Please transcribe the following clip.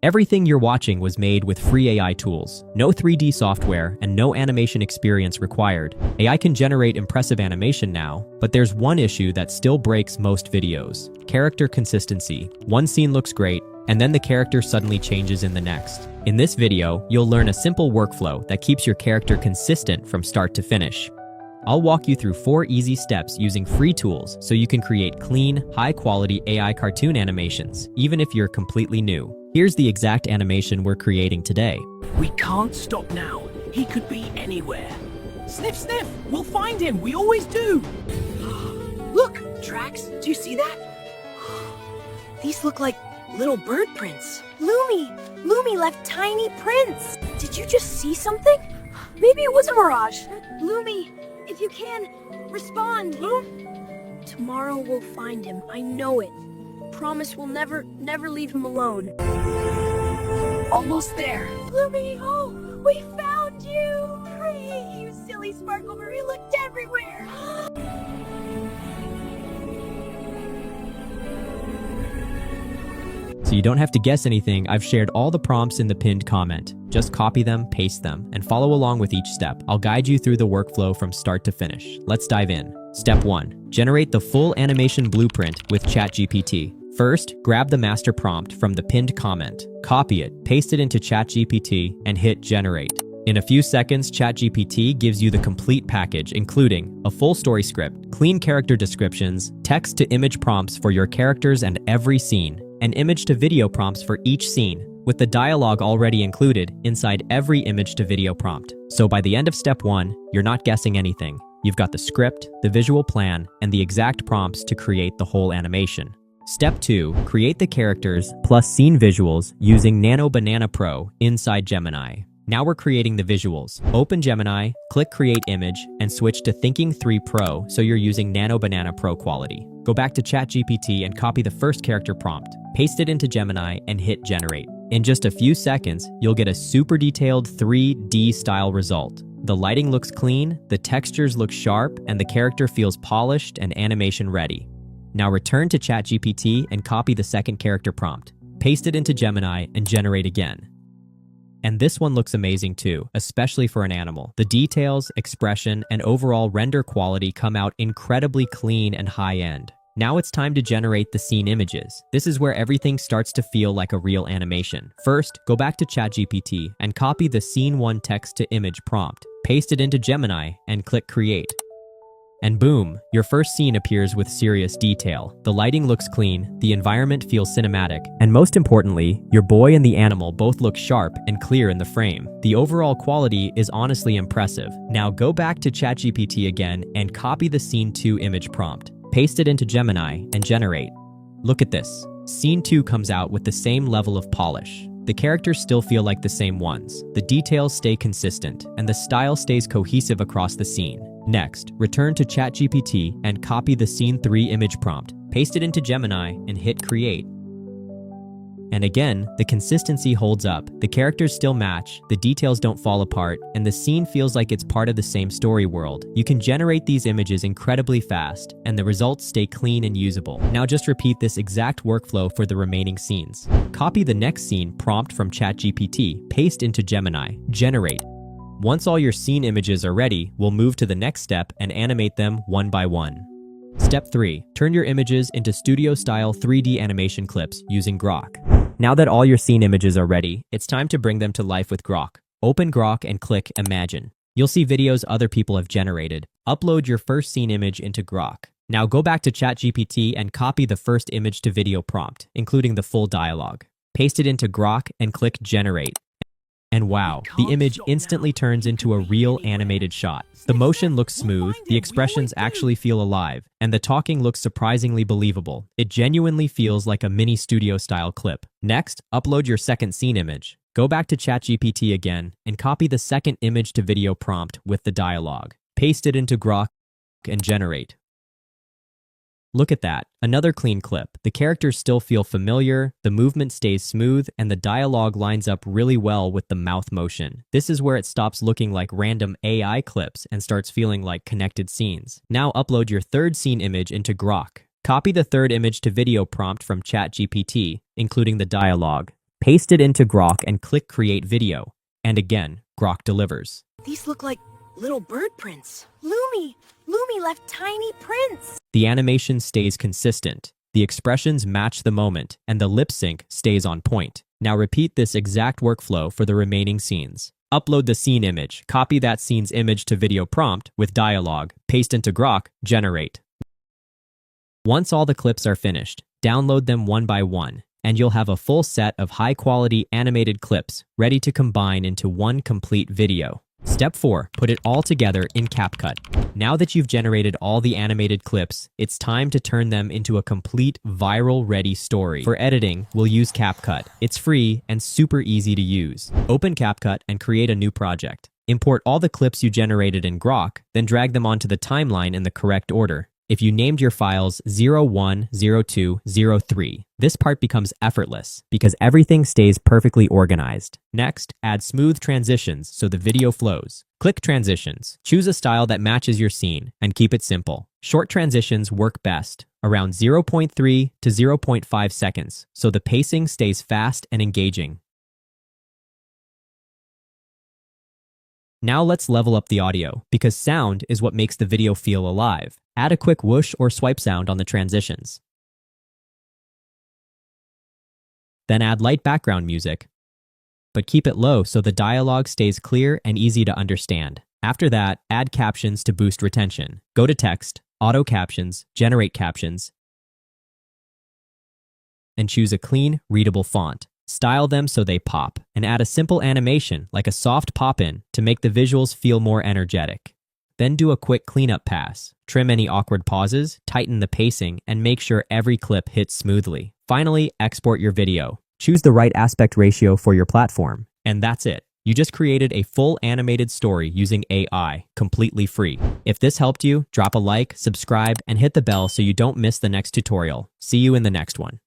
Everything you're watching was made with free AI tools, no 3D software, and no animation experience required. AI can generate impressive animation now, but there's one issue that still breaks most videos: character consistency. One scene looks great, and then the character suddenly changes in the next. In this video, you'll learn a simple workflow that keeps your character consistent from start to finish. I'll walk you through 4 easy steps using free tools so you can create clean, high-quality AI cartoon animations, even if you're completely new. Here's the exact animation we're creating today. We can't stop now. He could be anywhere. Sniff, sniff! We'll find him! We always do! Look! Tracks! Do you see that? These look like little bird prints. Lumi left tiny prints. Did you just see something? Maybe it was a mirage. Lumi, if you can, respond. Tomorrow we'll find him. I know it. Promise we'll never leave him alone. Almost there. Lumi, oh, we found you. Hooray, you silly Sparkleberry, we looked everywhere. So you don't have to guess anything. I've shared all the prompts in the pinned comment. Just copy them, paste them, and follow along with each step. I'll guide you through the workflow from start to finish. Let's dive in. Step 1. Generate the full animation blueprint with ChatGPT. First, grab the master prompt from the pinned comment, copy it, paste it into ChatGPT, and hit generate. In a few seconds, ChatGPT gives you the complete package, including a full story script, clean character descriptions, text-to-image prompts for your characters and every scene, and image-to-video prompts for each scene, with the dialogue already included inside every image-to-video prompt. So by the end of step 1, you're not guessing anything. You've got the script, the visual plan, and the exact prompts to create the whole animation. Step 2. Create the characters plus scene visuals using Nano Banana Pro inside Gemini. Now we're creating the visuals. Open Gemini, click Create Image, and switch to Thinking 3 Pro so you're using Nano Banana Pro quality. Go back to ChatGPT and copy the first character prompt. Paste it into Gemini and hit Generate. In just a few seconds, you'll get a super detailed 3D style result. The lighting looks clean, the textures look sharp, and the character feels polished and animation ready. Now return to ChatGPT and copy the second character prompt. Paste it into Gemini and generate again. And this one looks amazing too, especially for an animal. The details, expression, and overall render quality come out incredibly clean and high-end. Now it's time to generate the scene images. This is where everything starts to feel like a real animation. First, go back to ChatGPT and copy the Scene 1 text-to-image prompt. Paste it into Gemini and click Create. And boom, your first scene appears with serious detail. The lighting looks clean, the environment feels cinematic, and most importantly, your boy and the animal both look sharp and clear in the frame. The overall quality is honestly impressive. Now go back to ChatGPT again and copy the Scene 2 image prompt. Paste it into Gemini and generate. Look at this. Scene 2 comes out with the same level of polish. The characters still feel like the same ones. The details stay consistent, and the style stays cohesive across the scene. Next, return to ChatGPT and copy the Scene 3 image prompt. Paste it into Gemini and hit Create. And again, the consistency holds up. The characters still match, the details don't fall apart, and the scene feels like it's part of the same story world. You can generate these images incredibly fast, and the results stay clean and usable. Now just repeat this exact workflow for the remaining scenes. Copy the next scene prompt from ChatGPT, paste into Gemini, generate. Once all your scene images are ready, we'll move to the next step and animate them one by one. Step 3. Turn your images into studio-style 3D animation clips using Grok. Now that all your scene images are ready, it's time to bring them to life with Grok. Open Grok and click Imagine. You'll see videos other people have generated. Upload your first scene image into Grok. Now go back to ChatGPT and copy the first image to video prompt, including the full dialogue. Paste it into Grok and click Generate. And wow, the image instantly turns into a real animated shot. The motion looks smooth, the expressions actually feel alive, and the talking looks surprisingly believable. It genuinely feels like a mini studio-style clip. Next, upload your second scene image. Go back to ChatGPT again and copy the second image to video prompt with the dialogue. Paste it into Grok and generate. Look at that, another clean clip. The characters still feel familiar, the movement stays smooth, and the dialogue lines up really well with the mouth motion. This is where it stops looking like random AI clips and starts feeling like connected scenes. Now upload your third scene image into Grok. Copy the third image to video prompt from ChatGPT, including the dialogue. Paste it into Grok and click Create Video. And again, Grok delivers. These look like little bird prints. Lumi left tiny prints. The animation stays consistent. The expressions match the moment, and the lip sync stays on point. Now repeat this exact workflow for the remaining scenes. Upload the scene image, copy that scene's image to video prompt with dialogue, paste into Grok, generate. Once all the clips are finished, download them one by one, and you'll have a full set of high-quality animated clips ready to combine into one complete video. Step 4. Put it all together in CapCut. Now that you've generated all the animated clips, it's time to turn them into a complete viral-ready story. For editing, we'll use CapCut. It's free and super easy to use. Open CapCut and create a new project. Import all the clips you generated in Grok, then drag them onto the timeline in the correct order. If you named your files 01, 02, 03, this part becomes effortless because everything stays perfectly organized. Next, add smooth transitions so the video flows. Click Transitions. Choose a style that matches your scene and keep it simple. Short transitions work best, around 0.3 to 0.5 seconds, so the pacing stays fast and engaging. Now let's level up the audio, because sound is what makes the video feel alive. Add a quick whoosh or swipe sound on the transitions. Then add light background music, but keep it low so the dialogue stays clear and easy to understand. After that, add captions to boost retention. Go to Text, Auto Captions, Generate Captions, and choose a clean, readable font. Style them so they pop, and add a simple animation like a soft pop-in to make the visuals feel more energetic. Then do a quick cleanup pass. Trim any awkward pauses, tighten the pacing, and make sure every clip hits smoothly. Finally, export your video. Choose the right aspect ratio for your platform. And that's it. You just created a full animated story using AI, completely free. If this helped you, drop a like, subscribe, and hit the bell so you don't miss the next tutorial. See you in the next one.